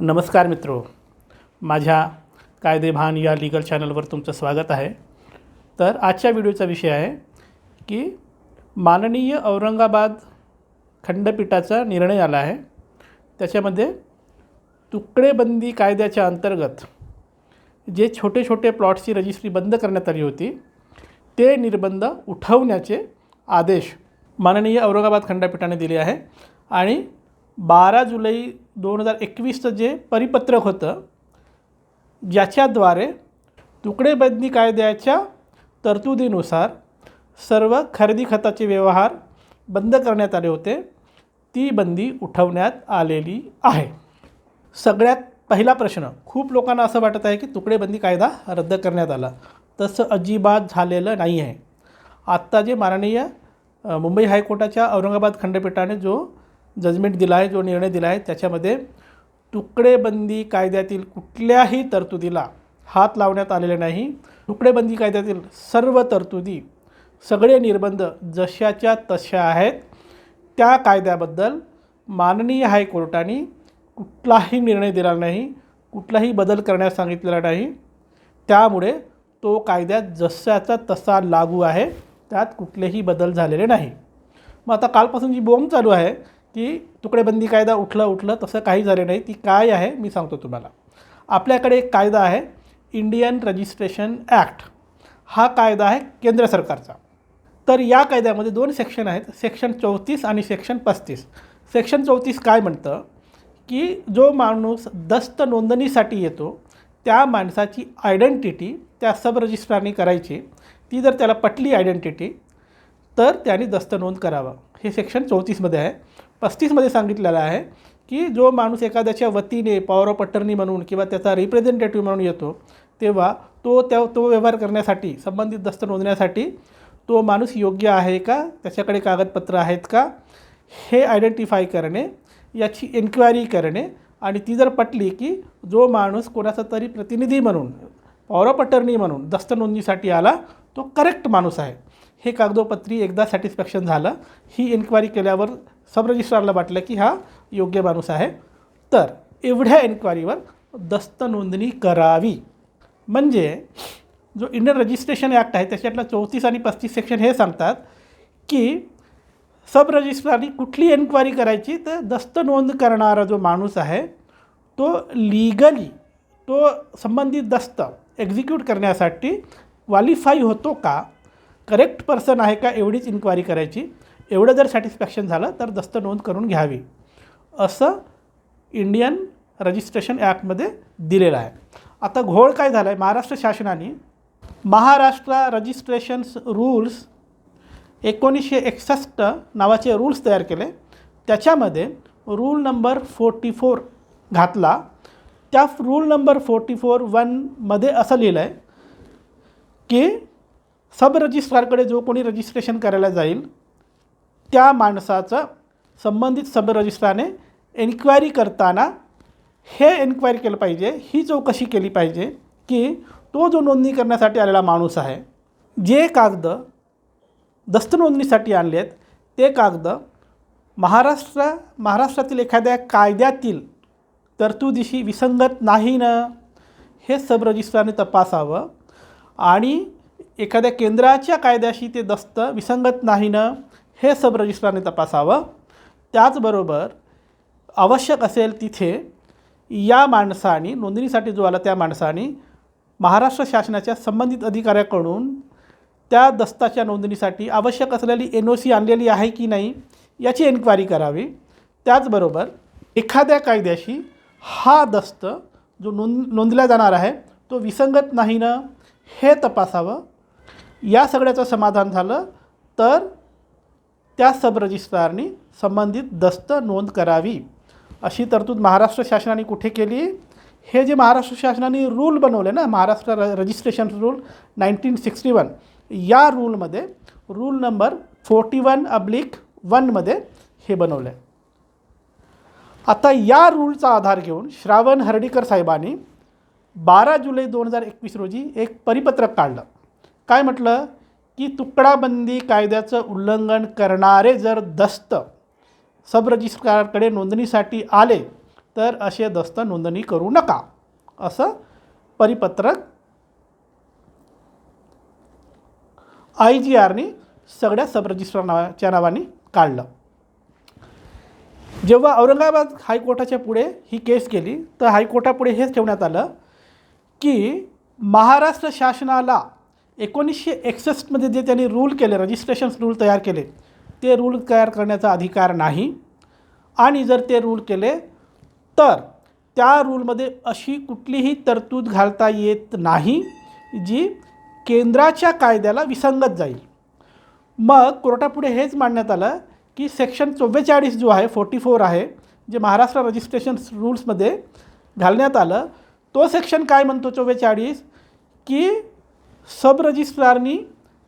नमस्कार मित्रो, माझ्या कायदेभान या लीगल चॅनलवर तुमचं स्वागत आहे। तर आजच्या व्हिडिओचा विषय आहे की माननीय औरंगाबाद खंडपीठाचा निर्णय आला आहे। त्याच्यामध्ये तुकडेबंदी कायद्याच्या अंतर्गत जे छोटे छोटे प्लॉट्सची रजिस्ट्री बंद करण्यात आली होती ते निर्बंध उठवण्याचे आदेश माननीय औरंगाबाद खंडपीठाने दिले आहे। आणि 12 जुलै 2021चं जे परिपत्रक होतं ज्याच्याद्वारे तुकडेबंदी कायद्याच्या तरतुदीनुसार सर्व खरेदी खताचे व्यवहार बंद करण्यात आले होते, ती बंदी उठवण्यात आलेली आहे। सगळ्यात पहिला प्रश्न, खूप लोकांना असं वाटत आहे की तुकडेबंदी कायदा रद्द करण्यात आला, तसं अजिबात झालेलं नाही आहे। आत्ता जे माननीय मुंबई हायकोर्टाच्या औरंगाबाद खंडपीठाने जो जजमेंट दिला आहे, जो निर्णय दिला आहे, त्याच्यामध्ये तुकडेबंदी कायद्यातील कुठल्याही तरतुदीला हात लावण्यात आलेले नाही। तुकडेबंदी कायद्यातील सर्व तरतुदी, सगळे निर्बंध जशाच्या तशा आहेत। त्या कायद्याबद्दल माननीय हायकोर्टाने कुठलाही निर्णय दिला नाही, कुठलाही बदल करण्यास सांगितलेला नाही। त्यामुळे तो कायदा जशाचा तसा लागू आहे, त्यात कुठलेही बदल झालेले नाही। मग आता कालपासून जी बोंब चालू आहे की तुकडेबंदी कायदा उठलं तसं काही झाले नाही। ती काय आहे मी सांगतो तुम्हाला। आपल्याकडे एक कायदा आहे, इंडियन रजिस्ट्रेशन ॲक्ट। हा कायदा आहे केंद्र सरकारचा। तर या कायद्यामध्ये 2 सेक्शन आहेत, सेक्शन 34 आणि सेक्शन 35। सेक्शन 34 काय म्हणतं की जो माणूस दस्त नोंदणीसाठी येतो त्या माणसाची आयडेंटिटी त्या सब रजिस्ट्रारने करायची। ती जर त्याला पटली आयडेंटिटी तर त्याने दस्त नोंद करावं, हे सेक्शन 34मध्ये आहे। 35मध्ये सांगितलेलं आहे की जो माणूस एखाद्याच्या वतीने पॉवर ऑफ अटर्नी म्हणून किंवा त्याचा रिप्रेझेंटेटिव्ह म्हणून येतो तेव्हा तो व्यवहार करण्यासाठी, संबंधित दस्त नोंदण्यासाठी तो माणूस योग्य आहे का, त्याच्याकडे कागदपत्र आहेत का, हे आयडेंटिफाय करणे, याची एन्क्वायरी करणे। आणि ती जर पटली की जो माणूस कोणाचा तरी प्रतिनिधी म्हणून, पॉवर ऑफ अटर्नी म्हणून दस्त नोंदणीसाठी आला तो करेक्ट माणूस आहे, हे कागदोपत्री एकदा सॅटिस्फॅक्शन झालं, ही एन्क्वायरी केल्यावर सब रजिस्ट्रारला वाटलं की हा योग्य माणूस आहे, तर एवढ्या एन्क्वायरीवर दस्त नोंदणी करावी। म्हणजे जो इंडियन रजिस्ट्रेशन ॲक्ट आहे त्याच्यातला 34 आणि 35 सेक्शन हे सांगतात की सब रजिस्ट्रारनी कुठली एन्क्वायरी करायची, तर दस्त नोंद करणारा जो माणूस आहे तो लीगली तो संबंधित दस्त एक्झिक्यूट करण्यासाठी क्वालिफाय होतो का, करेक्ट पर्सन आहे का, एवढीच इन्क्वायरी करायची। एवढं जर सॅटिस्फॅक्शन झालं तर दस्त नोंद करून घ्यावी, असं इंडियन रजिस्ट्रेशन ॲक्टमध्ये दिलेलं आहे। आता घोळ काय झाला आहे, महाराष्ट्र शासनाने महाराष्ट्र रजिस्ट्रेशन्स रूल्स 1961 नावाचे रूल्स तयार केले। त्याच्यामध्ये रूल नंबर 44 घातला। त्या रूल नंबर 44(1) असं लिहिलं आहे की सब रजिस्ट्रारकडे जो कोणी रजिस्ट्रेशन करायला जाईल त्या माणसाचं संबंधित सब रजिस्ट्रारने एन्क्वायरी करताना हे एन्क्वायरी केलं पाहिजे, ही चौकशी केली पाहिजे की तो जो नोंदणी करण्यासाठी आलेला माणूस आहे, जे कागद दस्त नोंदणीसाठी आणले आहेत ते कागद महाराष्ट्रातील एखाद्या कायद्यातील तरतुदीशी विसंगत नाही ना, हे सब रजिस्ट्रारने तपासावं। आणि एखाद्या केंद्राच्या कायद्याशी ते दस्त विसंगत नाही ना, हे सब रजिस्ट्रारने तपासावं। त्याचबरोबर आवश्यक असेल तिथे या माणसाने, नोंदणीसाठी जो आला त्या माणसाने महाराष्ट्र शासनाच्या संबंधित अधिकाऱ्याकडून त्या दस्ताच्या नोंदणीसाठी आवश्यक असलेली NOC आणलेली आहे की नाही याची एन्क्वायरी करावी। त्याचबरोबर एखाद्या कायद्याशी हा दस्त जो नोंदला जाणार आहे तो विसंगत नाही ना, हे तपासावं। या सगळ्याचं समाधान झालं तर त्या सब रजिस्ट्रारनी संबंधित दस्त नोंद करावी, अशी तरतूद महाराष्ट्र शासनाने कुठे केली, हे जे महाराष्ट्र शासनाने रूल बनवले ना, महाराष्ट्र रजिस्ट्रेशन रूल 1961, या रूलमध्ये रूल नंबर 41(1) मध्ये हे बनवलं आहे। आता या रूलचा आधार घेऊन श्रावण हर्डीकर साहेबांनी 12 जुलै 2021 रोजी एक परिपत्रक काढलं। काय म्हटलं की तुकडाबंदी कायद्याचं उल्लंघन करणारे जर दस्त सब रजिस्ट्रारकडे नोंदणीसाठी आले तर असे दस्त नोंदणी करू नका असं परिपत्रक IGRनी सगळ्या सब रजिस्ट्रारच्या नावाने काढलं. जेव्हा औरंगाबाद हायकोर्टाच्या पुढे ही केस केली तर हायकोर्टापुढे हेच ठेवण्यात आलं की महाराष्ट्र शासनाला 1961मध्ये जे त्यांनी रूल केले, रजिस्ट्रेशन रूल तयार केले, ते रूल तयार करण्याचा अधिकार नाही. आणि जर ते रूल केले तर त्या रूलमध्ये अशी कुठलीही तरतूद घालता येत नाही जी केंद्राच्या कायद्याला विसंगत जाईल. मग कोर्टापुढे हेच मांडण्यात आलं की सेक्शन 44 जो आहे 44 आहे, जे महाराष्ट्र रजिस्ट्रेशन रूल्समध्ये घालण्यात आलं, तो सेक्शन काय म्हणतो 44 की सब रजिस्ट्रारनी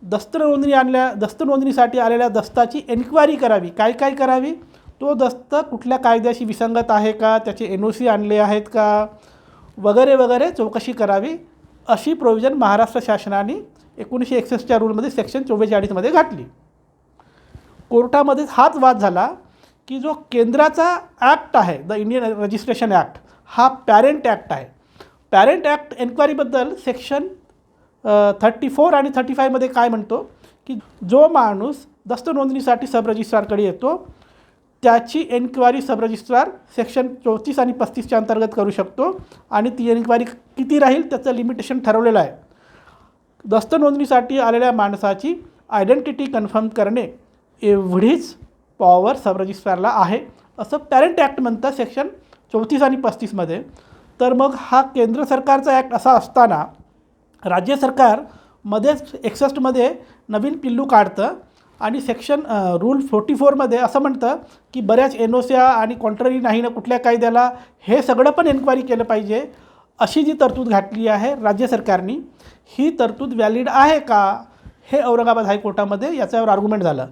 दस्त नोंदणीसाठी आलेल्या दस्ताची एन्क्वायरी करावी. काय काय करावी? तो दस्त कुठल्या कायद्याशी विसंगत आहे का, त्याचे NOC आणले आहेत का, वगैरे वगैरे चौकशी करावी. अशी प्रोव्हिजन महाराष्ट्र शासनाने 1961च्या रूलमध्ये सेक्शन 44मध्ये घातली. कोर्टामध्ये हाच वाद झाला की जो केंद्राचा ॲक्ट आहे, द इंडियन रजिस्ट्रेशन ॲक्ट, हा पॅरेंट ॲक्ट आहे. पॅरेंट ॲक्ट एन्क्वायरीबद्दल सेक्शन 34 आणि 35मध्ये काय म्हणतो की जो माणूस दस्त नोंदणीसाठी सब रजिस्ट्रारकडे येतो त्याची एन्क्वायरी सब रजिस्ट्रार सेक्शन 34 आणि 35च्या अंतर्गत करू शकतो. आणि ती एन्क्वायरी किती राहील त्याचं लिमिटेशन ठरवलेलं आहे. दस्त नोंदणीसाठी आलेल्या माणसाची आयडेंटिटी कन्फर्म करणे एवढीच पॉवर सब रजिस्ट्रारला आहे असं पॅरेंट ॲक्ट म्हणतं सेक्शन 34 आणि 35मध्ये. तर मग हा केंद्र सरकारचा ॲक्ट असा असताना राज्य सरकार मध्येच 61मध्ये नवीन पिल्लू काढतं आणि सेक्शन रूल 44मध्ये असं म्हणतं की बऱ्याच NOC आणि कॉन्ट्ररी नाही ना कुठल्या कायद्याला, हे सगळं पण एन्क्वायरी केलं पाहिजे. अशी जी तरतूद घातली आहे राज्य सरकारनी, ही तरतूद व्हॅलिड आहे का, हे औरंगाबाद हायकोर्टामध्ये याच्यावर आर्ग्युमेंट झालं.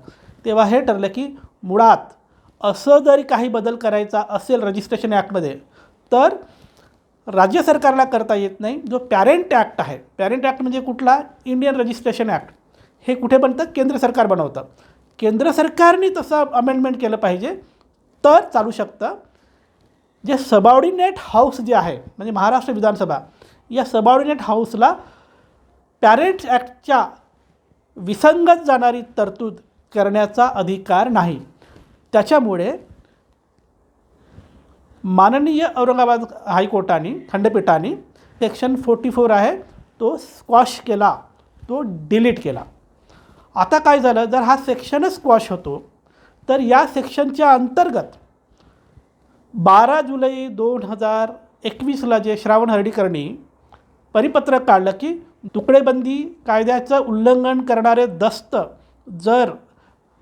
तेव्हा हे ठरलं की मुळात असं जरी काही बदल करायचा असेल रजिस्ट्रेशन ॲक्टमध्ये तर राज्य सरकारला करता येत नाही. जो पॅरेंट ॲक्ट आहे, पॅरेंट ॲक्ट म्हणजे कुठला, इंडियन रजिस्ट्रेशन ॲक्ट, हे कुठे बनतं, केंद्र सरकार बनवतं. केंद्र सरकारने तसं अमेंडमेंट केलं पाहिजे तर चालू शकतं. जे सबऑर्डिनेट हाऊस जे आहे म्हणजे महाराष्ट्र विधानसभा, या सबऑर्डिनेट हाऊसला पॅरेंट ॲक्टच्या विसंगत जाणारी तरतूद करण्याचा अधिकार नाही. त्याच्यामुळे माननीय औरंगाबाद हायकोर्टाने, खंडपीठाने सेक्शन 44 आहे तो स्क्वॉश केला, तो डिलीट केला. आता काय झालं, जर हा सेक्शनच स्क्वॉश होतो तर या सेक्शनच्या अंतर्गत 12 जुलै 2021ला जे श्रावण हर्डीकरनी परिपत्रक काढलं की तुकडेबंदी कायद्याचं उल्लंघन करणारे दस्त जर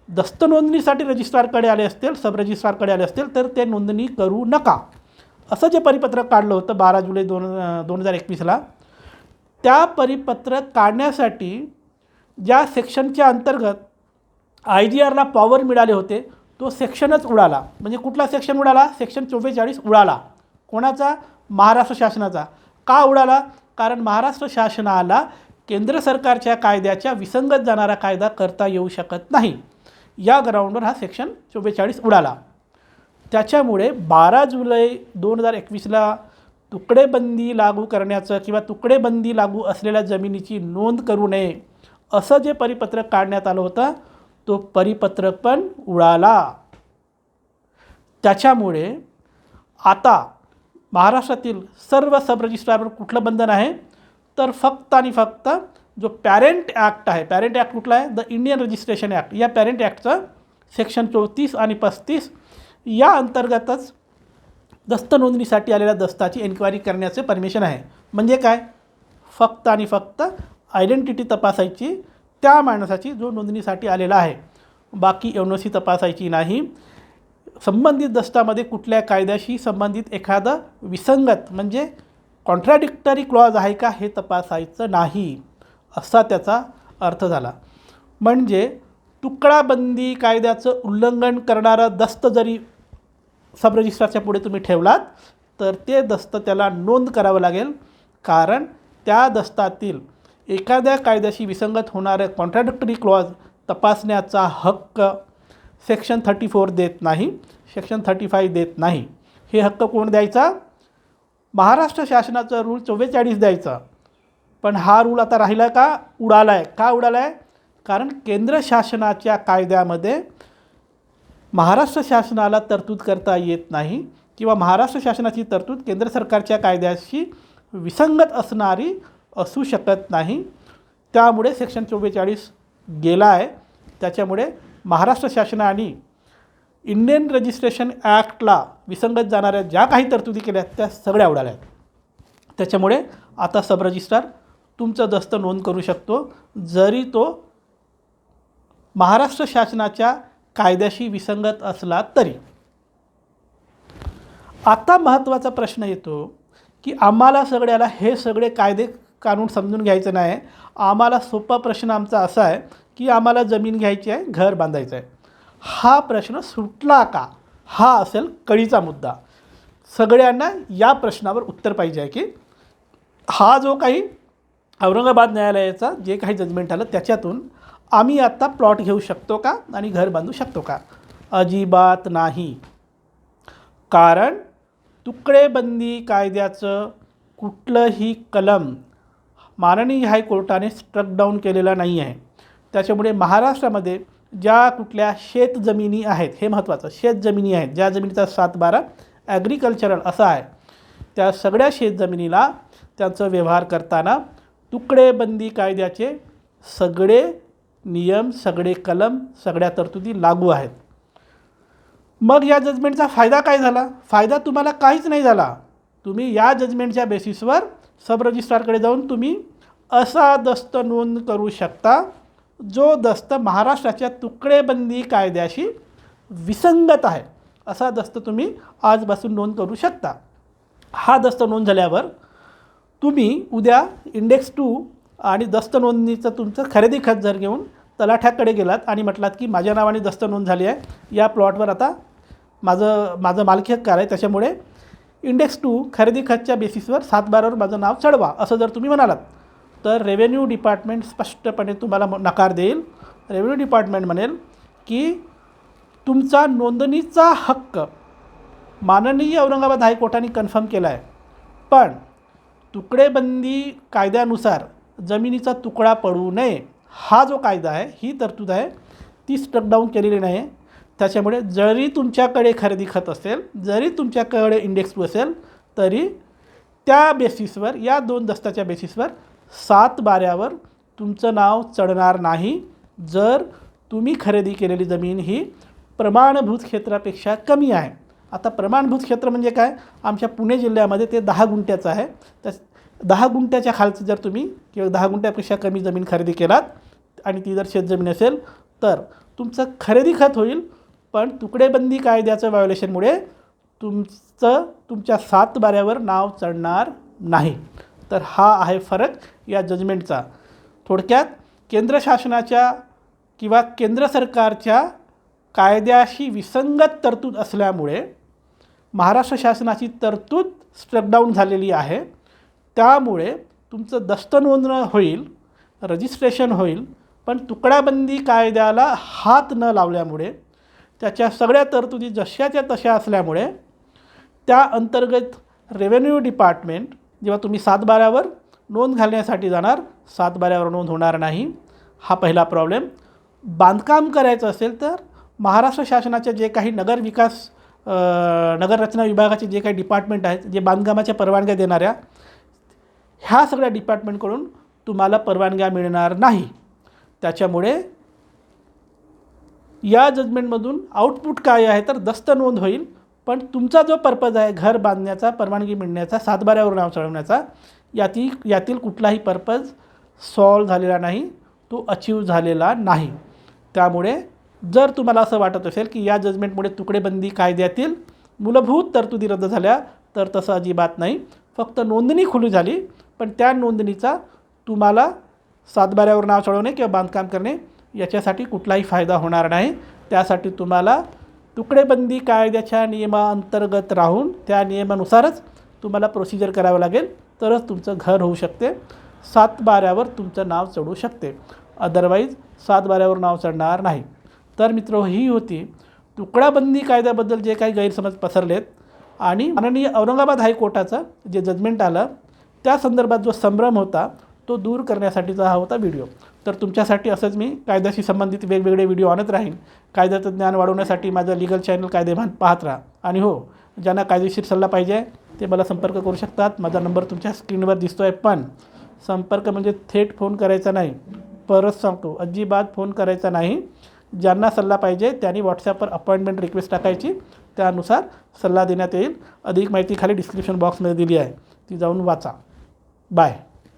दस्त नोंदणीसाठी रजिस्ट्रारकडे आले असतील, सब रजिस्ट्रारकडे आले असतील तर ते नोंदणी करू नका असं जे परिपत्रक काढलं होतं 12 जुलै 2021ला. त्या परिपत्रक काढण्यासाठी ज्या सेक्शनच्या अंतर्गत IGRला पॉवर मिळाले होते तो सेक्शनच उडाला. म्हणजे कुठला सेक्शन उडाला, सेक्शन 44 उडाला. कोणाचा, महाराष्ट्र शासनाचा. का उडाला? कारण महाराष्ट्र शासनाला केंद्र सरकारच्या कायद्याच्या विसंगत जाणारा कायदा करता येऊ शकत नाही, या ग्राउंडवर हा सेक्शन 44 उडाला. त्याच्यामुळे 12 जुलै 2021ला तुकडेबंदी लागू करण्याचं किंवा तुकडेबंदी लागू असलेल्या जमिनीची नोंद करू नये असं जे परिपत्रक काढण्यात आलं होतं तो परिपत्रक पण उडाला. त्याच्यामुळे आता महाराष्ट्रातील सर्व सब रजिस्ट्रारवर कुठलं बंधन आहे तर फक्त आणि फक्त जो पॅरेंट ॲक्ट आहे, पॅरेंट ॲक्ट कुठला आहे, द इंडियन रजिस्ट्रेशन ॲक्ट, या पॅरेंट ॲक्टचं सेक्शन 34 आणि 35 या अंतर्गतच दस्त नोंदणीसाठी आलेल्या दस्ताची एन्क्वायरी करण्याचे परमिशन आहे. म्हणजे काय, फक्त आणि फक्त आयडेंटिटी तपासायची त्या माणसाची जो नोंदणीसाठी आलेला आहे, बाकी NOC तपासायची नाही. संबंधित दस्तामध्ये कुठल्या कायद्याशी संबंधित एखादं विसंगत म्हणजे कॉन्ट्राडिक्टरी क्लॉज आहे का हे तपासायचं नाही असा त्याचा अर्थ झाला. म्हणजे तुकडाबंदी कायद्याचं उल्लंघन करणारा दस्त जरी सब रजिस्ट्रारच्या पुढे तुम्ही ठेवलात तर ते दस्त त्याला नोंद करावं लागेल, कारण त्या दस्तातील एखाद्या कायद्याशी विसंगत होणारे कॉन्ट्राडिक्टरी क्लॉज तपासण्याचा हक्क सेक्शन 34 देत नाही, सेक्शन 35 देत नाही. हे हक्क कोण द्यायचा? महाराष्ट्र शासनाचा रूल 44 द्यायचा. पण हा रूल आता राहिला का? उडाला आहे. का उडाला आहे? कारण केंद्र शासनाच्या कायद्यामध्ये महाराष्ट्र शासनाला तरतूद करता येत नाही किंवा महाराष्ट्र शासनाची तरतूद केंद्र सरकारच्या कायद्याशी विसंगत असणारी असू शकत नाही. त्यामुळे सेक्शन 44 गेला आहे. त्याच्यामुळे महाराष्ट्र शासनाने इंडियन रजिस्ट्रेशन ॲक्टला विसंगत जाणाऱ्या ज्या काही तरतुदी केल्या त्या सगळ्या उडाल्या आहेत. त्याच्यामुळे आता सब रजिस्ट्रार तुमचं दस्त नोंद करू शकतो जरी तो महाराष्ट्र शासनाच्या कायद्याशी विसंगत असला तरी. आता महत्त्वाचा प्रश्न येतो की आम्हाला सगळ्याला हे सगळे कायदे कानून समजून घ्यायचं नाही. आम्हाला सोपा प्रश्न आमचा असा आहे की आम्हाला जमीन घ्यायची आहे, घर बांधायचं आहे. हा प्रश्न सुटला का? हा असेल कळीचा मुद्दा. सगळ्यांना या प्रश्नावर उत्तर पाहिजे आहे की हा जो काही औरंगाबाद न्यायालयाचा जे काही जजमेंट आलं त्याच्यातून आम्ही आत्ता प्लॉट घेऊ शकतो का आणि घर बांधू शकतो का? अजिबात नाही. कारण तुकडेबंदी कायद्याचं कुठलंही कलम माननीय हायकोर्टाने स्ट्रक डाऊन केलेला नाही आहे. त्याच्यामुळे महाराष्ट्रामध्ये ज्या कुठल्या शेतजमिनी आहेत, हे महत्त्वाचं, शेतजमिनी आहेत ज्या जमिनीचा 7/12 ॲग्रिकल्चरल असा आहे, त्या सगळ्या शेतजमिनीला त्याचं व्यवहार करताना तुकडेबंदी कायद्याचे सगळे नियम, सगळे कलम, सगळ्या तरतुदी लागू आहेत. मग या जजमेंटचा फायदा काय झाला? फायदा तुम्हाला काहीच नाही झाला. तुम्ही या जजमेंटच्या बेसिसवर सब रजिस्ट्रारकडे जाऊन तुम्ही असा दस्त नोंद करू शकता जो दस्त महाराष्ट्राच्या तुकडेबंदी कायद्याशी विसंगत आहे. असा दस्त तुम्ही आजपासून नोंद करू शकता. हा दस्त नोंद झाल्यावर तुम्ही उद्या इंडेक्स 2 आणि दस्त नोंदणीचं तुमचं खरेदी खत जर घेऊन तलाठ्याकडे गेलात आणि म्हटलात की माझ्या नावाने दस्त नोंद झाली आहे, या प्लॉटवर आता माझं मालकी हक्क आहे, त्याच्यामुळे इंडेक्स 2 खरेदी खतच्या बेसिसवर 7/12वर माझं नाव चढवा, असं जर तुम्ही म्हणालात तर रेव्हेन्यू डिपार्टमेंट स्पष्टपणे तुम्हाला नकार देईल. रेव्हेन्यू डिपार्टमेंट म्हणेल की तुमचा नोंदणीचा हक्क माननीय औरंगाबाद हायकोर्टाने कन्फर्म केला आहे, पण तुकडेबंदी कायद्यानुसार जमिनीचा तुकडा पडू नये हा जो कायदा आहे, ही तरतूद आहे, ती स्ट्रक डाऊन केलेली नाही. त्याच्यामुळे जरी तुमच्याकडे खरेदी खत असेल, जरी तुमच्याकडे इंडेक्स 2 असेल, तरी त्या बेसिसवर, या 2 दस्ताच्या बेसिसवर 7/12वर तुमचं नाव चढणार नाही जर तुम्ही खरेदी केलेली जमीन ही प्रमाणभूत क्षेत्रापेक्षा कमी आहे. आता प्रमाणभूत क्षेत्र म्हणजे काय? आमच्या पुणे जिल्ह्यामध्ये ते 10 गुंठ्याचं आहे. त्या 10 गुंठ्याच्या खालचं जर तुम्ही किंवा 10 गुंठ्यापेक्षा कमी जमीन खरेदी केलात आणि ती जर शेतजमीन असेल तर तुमचं खरेदी खत होईल, पण तुकडेबंदी कायद्याचं व्हायोलेशनमुळे तुमच्या 7/12वर नाव चढणार नाही. तर हा आहे फरक या जजमेंटचा. थोडक्यात केंद्र शासनाच्या किंवा केंद्र सरकारच्या कायद्याशी विसंगत तरतूद असल्यामुळे महाराष्ट्र शासनाची तरतूद स्ट्रक डाऊन झालेली आहे. त्यामुळे तुमचं दस्त नोंदणं होईल, रजिस्ट्रेशन होईल, पण तुकडाबंदी कायद्याला हात न लावल्यामुळे, त्याच्या सगळ्या तरतुदी जशाच्या तशा असल्यामुळे त्या अंतर्गत रेव्हेन्यू डिपार्टमेंट जेव्हा तुम्ही 7/12वर नोंद घालण्यासाठी जाणार, 7/12वर नोंद होणार नाही. हा पहिला प्रॉब्लेम. बांधकाम करायचं असेल तर महाराष्ट्र शासनाचे जे काही नगररचना विभागाचे जे काही डिपार्टमेंट आहेत, जे बांधकामाच्या परवानग्या देणाऱ्या, ह्या सगळ्या डिपार्टमेंटकडून तुम्हाला परवानग्या मिळणार नाही. त्याच्यामुळे या जजमेंटमधून आउटपुट काय आहे तर दस्त नोंद होईल, पण तुमचा जो पर्पज आहे घर बांधण्याचा, परवानगी मिळण्याचा, 7/12वर नाव चढवण्याचा, यातील कुठलाही पर्पज सॉल्व झालेला नाही, तो अचीव झालेला नाही. त्यामुळे जर तुम्हाला असं वाटत असेल की या जजमेंटमुळे तुकडेबंदी कायद्यातील मूलभूत तरतुदी रद्द झाल्या, तर तसं अजिबात नाही. फक्त नोंदणी खुली झाली, पण त्या नोंदणीचा तुम्हाला 7/12वर नाव चढवणे किंवा बांधकाम करणे याच्यासाठी कुठलाही फायदा होणार नाही. त्यासाठी तुम्हाला तुकडेबंदी कायद्याच्या नियमाअंतर्गत राहून त्या नियमानुसारच तुम्हाला प्रोसिजर करावं लागेल, तरच तुमचं घर होऊ शकते, 7/12वर तुमचं नाव चढू शकते. अदरवाईज 7/12वर नाव चढणार नाही. तर मित्र, ही होती तुकडाबंदी कायद्याबद्दल जे काही गैरसमज पसरलेत. आणि माननीय औरंगाबाद हायकोर्टाचं जे जजमेंट आलं त्या संदर्भात जो संभ्रम होता तो दूर करण्यासाठीचा हा होता व्हिडिओ. तर तुमच्यासाठी असंच मी कायद्याशी संबंधित वेगवेगळे व्हिडिओ आणत राहीन. कायद्याचं ज्ञान वाढवण्यासाठी माझं लीगल चॅनल कायदेभान पाहत राहा. आणि हो, ज्यांना कायदेशीर सल्ला पाहिजे ते मला संपर्क करू शकतात. माझा नंबर तुमच्या स्क्रीनवर दिसतो आहे, पण संपर्क म्हणजे थेट फोन करायचा नाही. परत सांगतो, अजिबात फोन करायचा नाही. ज्यांना सल्ला पाहिजे त्यांनी व्हॉट्सॲपवर अपॉइंटमेंट रिक्वेस्ट टाकायची, त्यानुसार सल्ला देण्यात येईल. अधिक माहिती खाली डिस्क्रिप्शन बॉक्समध्ये दिली आहे, ती जाऊन वाचा. बाय.